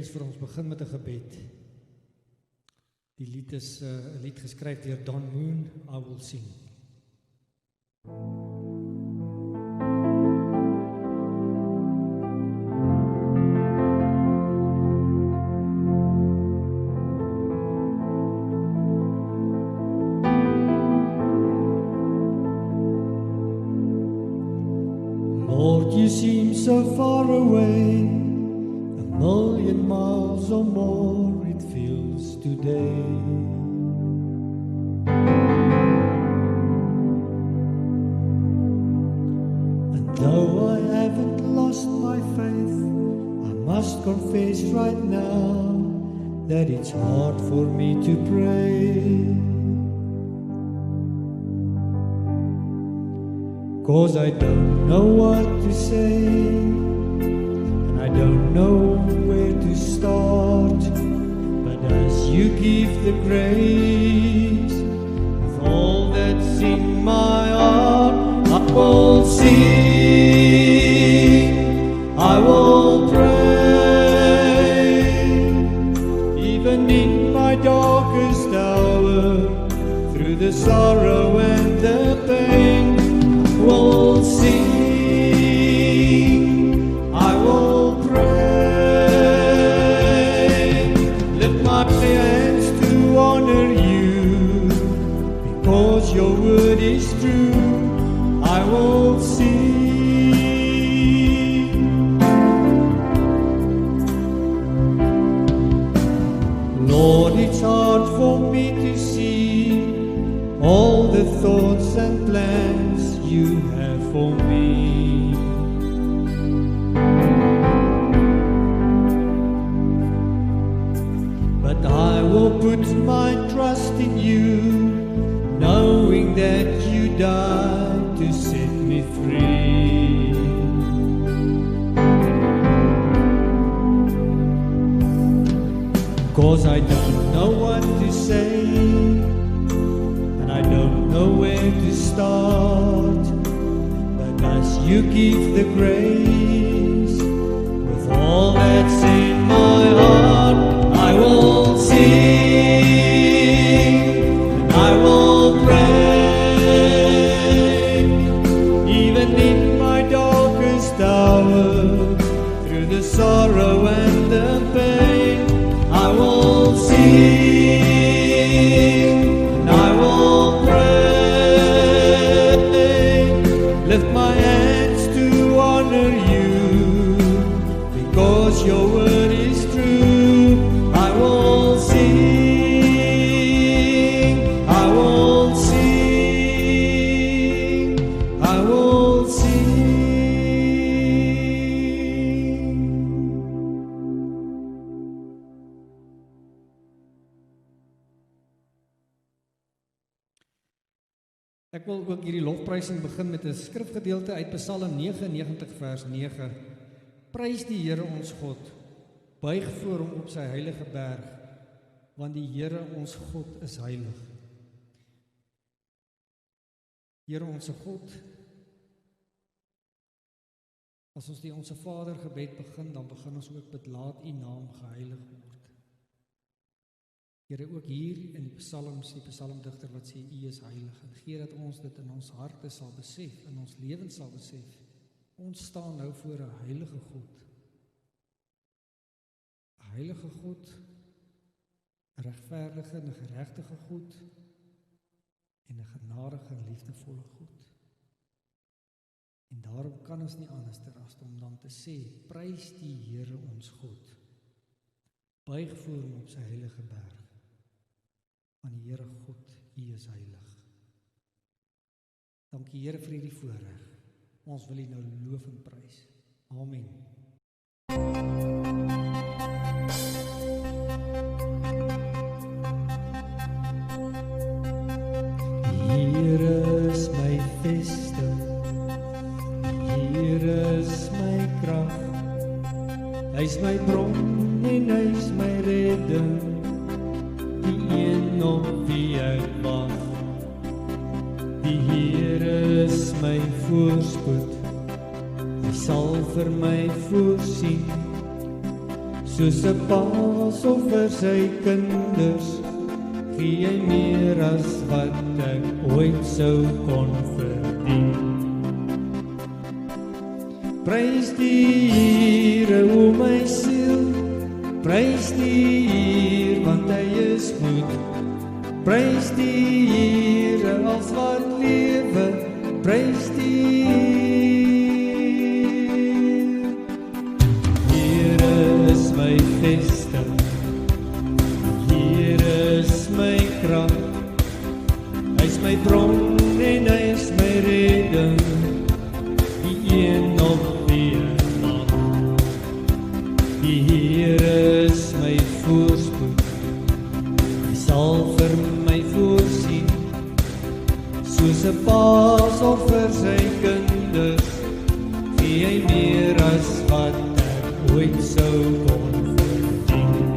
liedjies vir ons begin met 'n gebed. Die lied is 'n lied geskryf deur Don Moon, I Will Sing. Lord, you seem so far away, a million miles or more it feels today. And though I haven't lost my faith, I must confess right now that it's hard for me to pray. 'Cause I don't know what to say, and I don't know where to start. But as you give the grace, with all that's in my heart, I will sing, I will pray. Even in my darkest hour, through the sorrow and the pain, will sing, I will pray. Lift my hands to honor you, because your word is true. I will sing. Lord, it's hard for me to see all the thoughts and plans you have for me. But I will put my trust in you, knowing that you died to set me free. 'Cause I don't know what to say, and I don't know where to start. As you give the grace, with all that's in my heart, I will sing, and I will pray. Even in my darkest hour, through the sorrow and the pain, I will sing, and I will pray. Lift my hands to honor you, because your word is true. I will sing, I will sing, I will sing. Ek wil ook hierdie lofprysing begin met 'n skrifgedeelte uit Psalm 99 vers 9. Prys die Here ons God, buig voor hom op sy heilige berg, want die Here ons God is heilig. Here ons God, as ons die Onse Vader gebed begin, dan begin ons ook met laat u naam geheilig word. Here, ook hier in die psalms, die psalmdigter wat sê, U is heilig, en gee dat ons dit in ons harte sal besef, in ons lewens sal besef. Ons staan nou voor 'n heilige God. 'n Heilige God, 'n regverdige en 'n geregtige God, en 'n genadige en liefdevolle God. En daarom kan ons nie anders as om dan te sê, prys die Here ons God, buig voor hom op sy heilige berg, want die Here God, U is heilig. Dankie Here vir hierdie voorreg. Ons wil U nou loof en prys. Amen. Die Here is my vesting, die Here is my krag, Hy is my bron en Hy is my redding, op wie ek wag. Die Here is my voorspoed, Hy sal vir my voorsien, soos 'n pa sal vir sy kinders, gee hy meer as wat ek ooit sou kon verdien. Prys die Here, o my siel, prys die Here, want hy is goed. Prys die Here, als wat lewe, prys die Here is my vesting, Here is my krag, hy is my bron en hy is my redding, die een op wie ek mag. Die Here is my voorspoed, hy sal vir my voorsien, soos 'n pa sal vir sy kinders, gee hy meer as wat ek ooit sou kon verdien.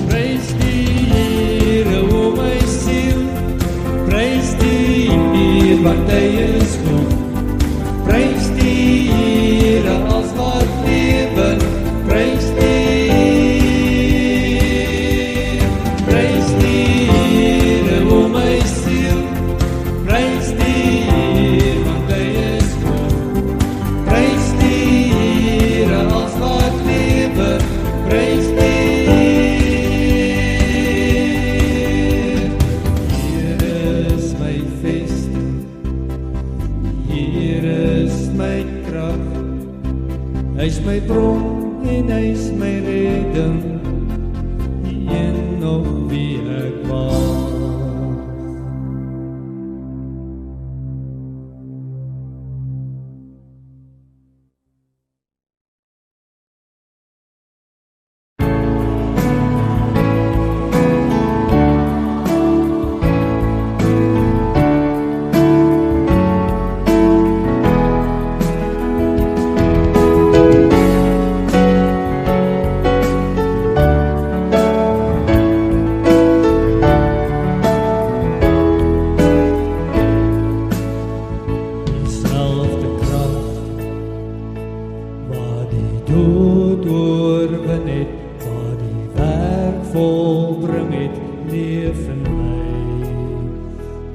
Prys die Here, o my siel, prys die Here, want hy is goed. Prys die Here, als wat lewe, prys die Here, o my siel, prys die Here, want hy is goed. Prys die Here, als wat lewe, prys die Here is my vesting, Here is my krag, hy is my bron en hy is my redding, die een op wie ek wag.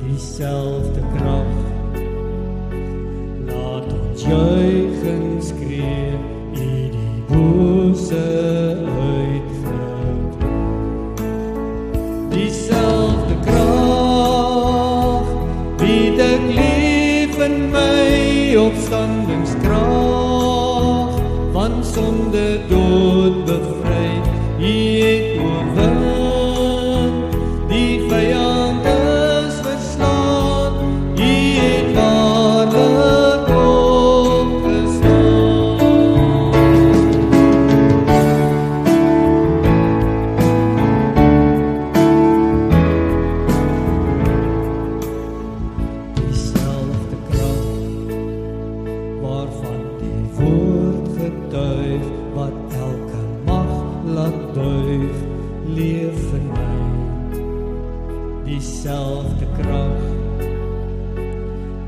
Dieselfde krag, laat ons juig en skree, die bose uitvlug. Dieselfde krag, bied ek lief in my opstandingskrag, van sonde dood bevry, hy het oorwin, die vyand is verslaan, hy het waarlik opgestaan. Dieselfde krag, waarvan die woord getuig, wat elke mag laat buig, leef in my. Dieselfde krag,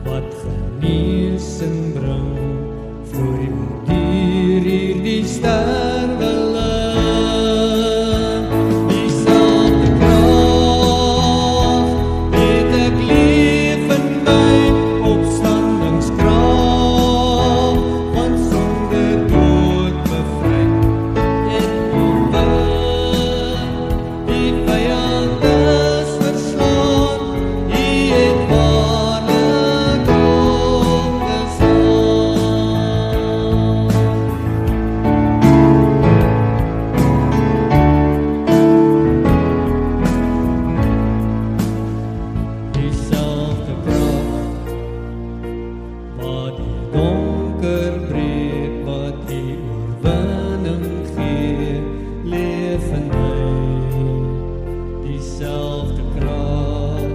wat genesing bring, vloei deur hierdie sterweling. Dieselfde krag, het ek lief in my opstandingskrag, van sonde dood bevry en oorwin, die vyand is verslaan, hy het waarlik opgestaan. Dieselfde krag, wat die donker breek, wat die oorwinning gee, leef in my. Dieselfde krag,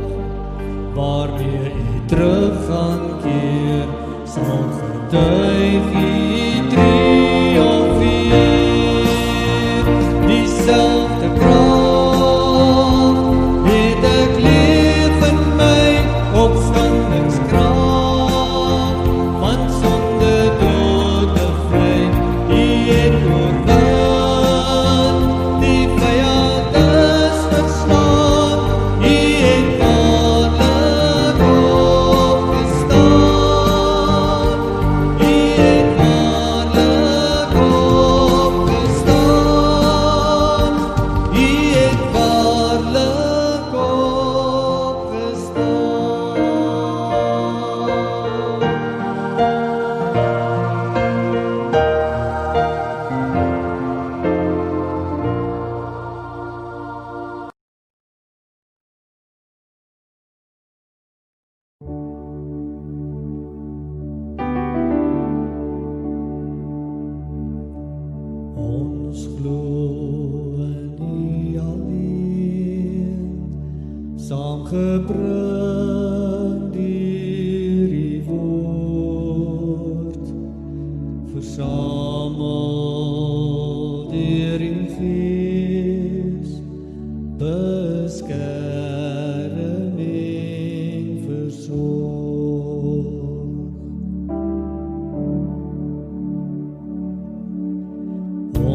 waarmee hy terug gaan keer, sal getuig hy triomfeer. Dieselfde krag, het ek lief in my opstandingskrag, van sonde dood bevry, hy het saamgebring deur die woord, versamel deur die Gees, beskerm en versorg.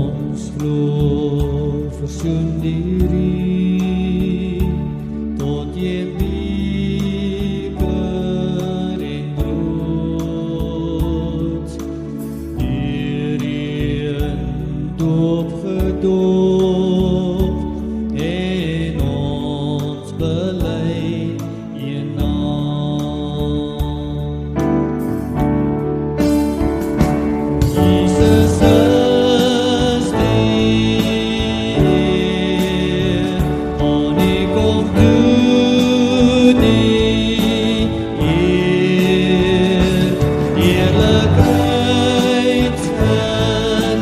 Ons glo versoen deur U tot jy beker en brood, deur een doop gedoop en ons bely U naam. Jesus is Heer, aan U kom toe die eer, eerlikheid in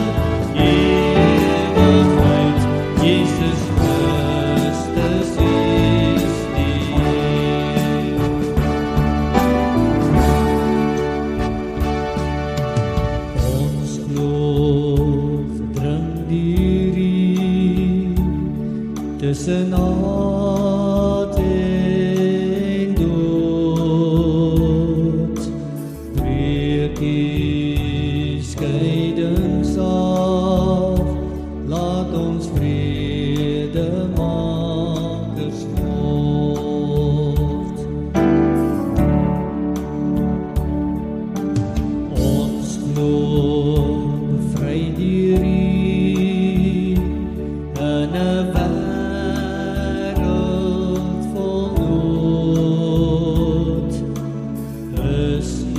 ewigheid, Jesus Christus is die Heer. Ons glo gedring deur U, tussen haat en dood, breek die skeidings af, laat ons vredemakers word. Ons glo bevry deur U, in 'n wêreld vol nood, is U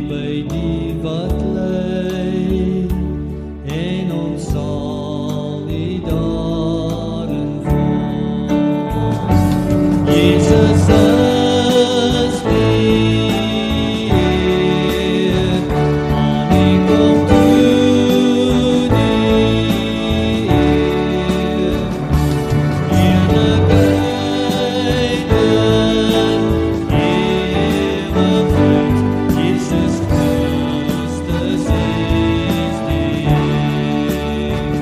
by die wat ly, en ons sal U daarin vond. Jesus is Heer, aan U kom toe die eer, eerlikheid in ewigheid, Jesus Christus is die Heer.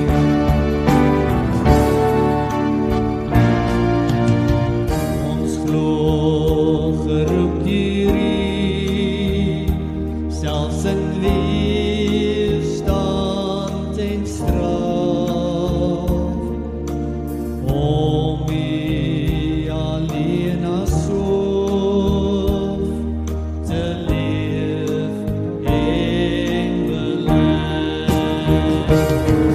Ons glo geroep deur U, selfs in weerstand en straf, om U alleen as hoof te leef en bely.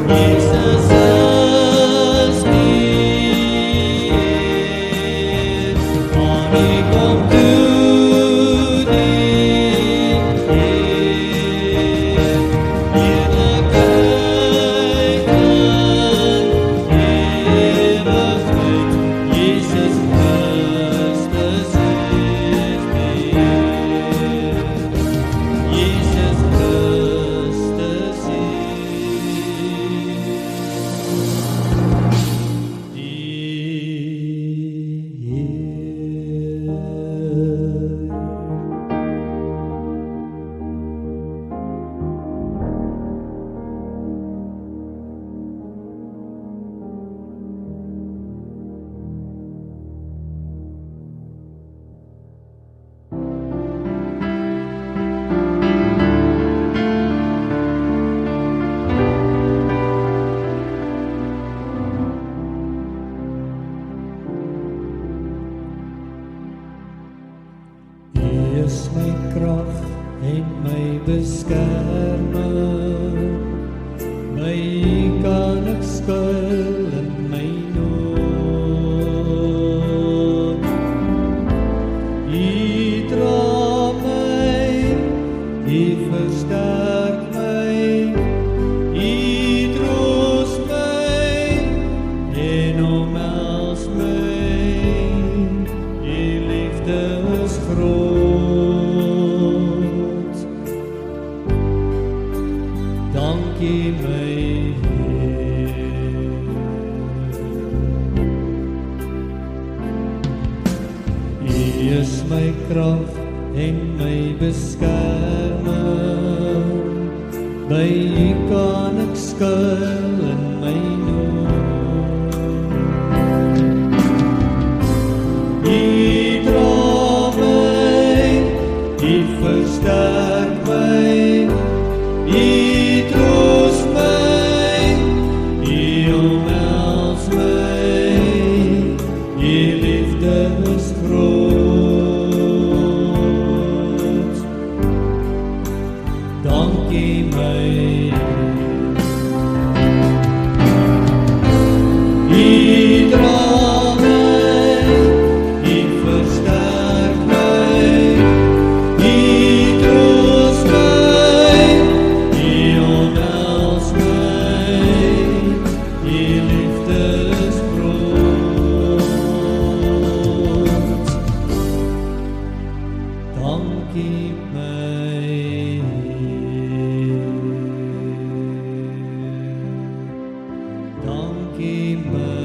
Jesus is Heer, aan U kom toe die eer, eerlikheid in ewigheid, Jesus Christus is die Heer. Jesus Christus is die Heer. U is my krag en my beskerming, by U kan ek skuil in my nood. U dra my, U versterk my, U troos my en omhels my, U liefde is groot. my krag en my beskerming. By U kan ek skuil in my nood. U dra my, U versterk my, U troos my, U omhels my, U liefde is groot. Dankie my, U dra my, U versterk my, U troos my, U omhels my, U liefde is groot. Dankie my, dankie my.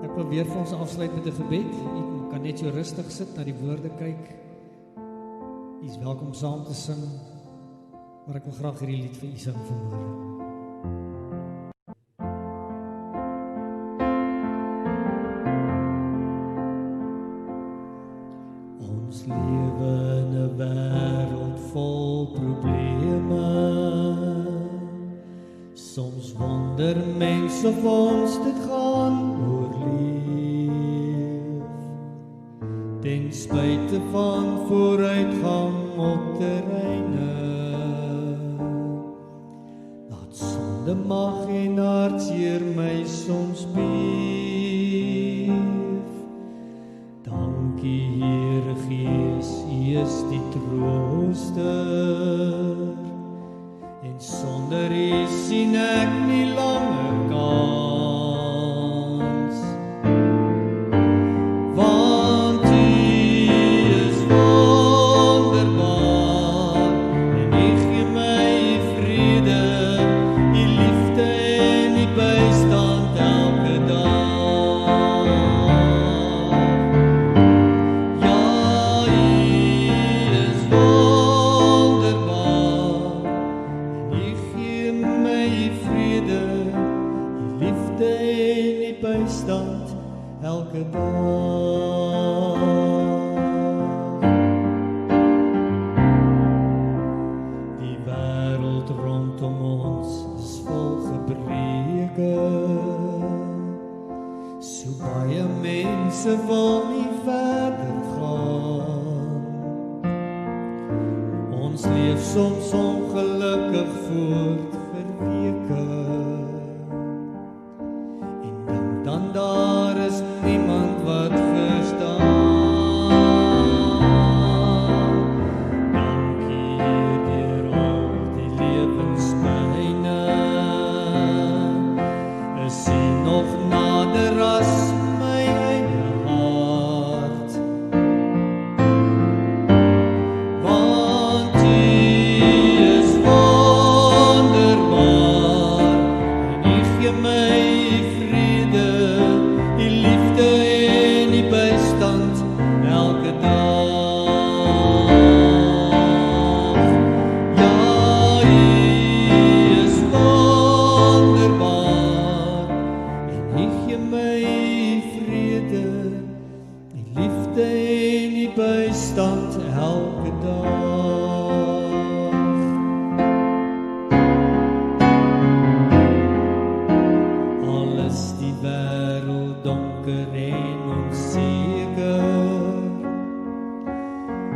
Ek wil weer vir ons afsluit met 'n gebed. U kan net so rustig sit, na die woorde kyk. U is welkom saam te sing, maar ek wil graag hierdie lied vir u sing vanmôre. Ons lewe in 'n wêreld vol probleme. Soms wonder mense of ons dit gaan oorleef. Ten spyte van vooruitgang op terreine. Laat sonde mag en hartseer my soms beef. Dankie Here Gees, U is die trooster. En sonder U sien ek nie langer kans. Want U is wonderbaar en U gee my vrede, U liefde en U bystand elke dag. Ja, U is wonderbaar. U gee my vrede, U liefde en U bystand elke dag. Die wêreld rondom ons is vol gebreke. So baie mense wil nie verder gaan. Ons leef soms ongelukkig voort vir weke. En dink dan daar is niemand wat verstaan. Dankie Heer deur al die lewenspyne. Is U nog nader as my eie hart. Want U is wonderbaar en U gee my vrede, U liefde en U bystand elke dag. Ja, U is wonderbaar en U gee my vrede, U liefde en U bystand elke dag. Al is die wêreld donker en onseker,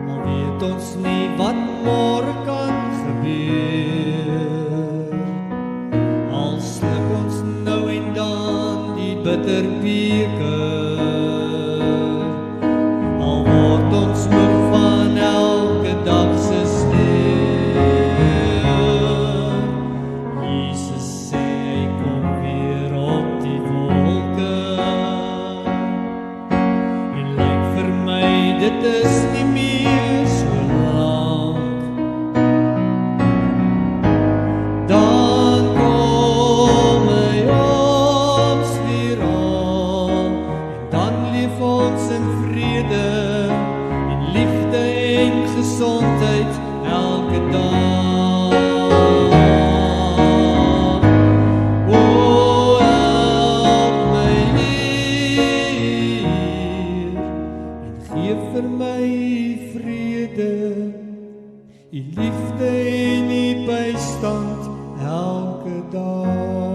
al weet weet ons nie wat môre kan gebeur. Al sluk ons nou en dan die bitter beker, al word ons moeg van elke dag se sneeu. Jesus sê hy kom weer op die wolke, en lyk vir my dit is nie meer so lank. Dan kom hy ons weer aan, en dan leef ons in vrede en liefde en gesondheid elke dag. O, help my Heer, en gee vir my vrede, die liefde en die bystand elke dag.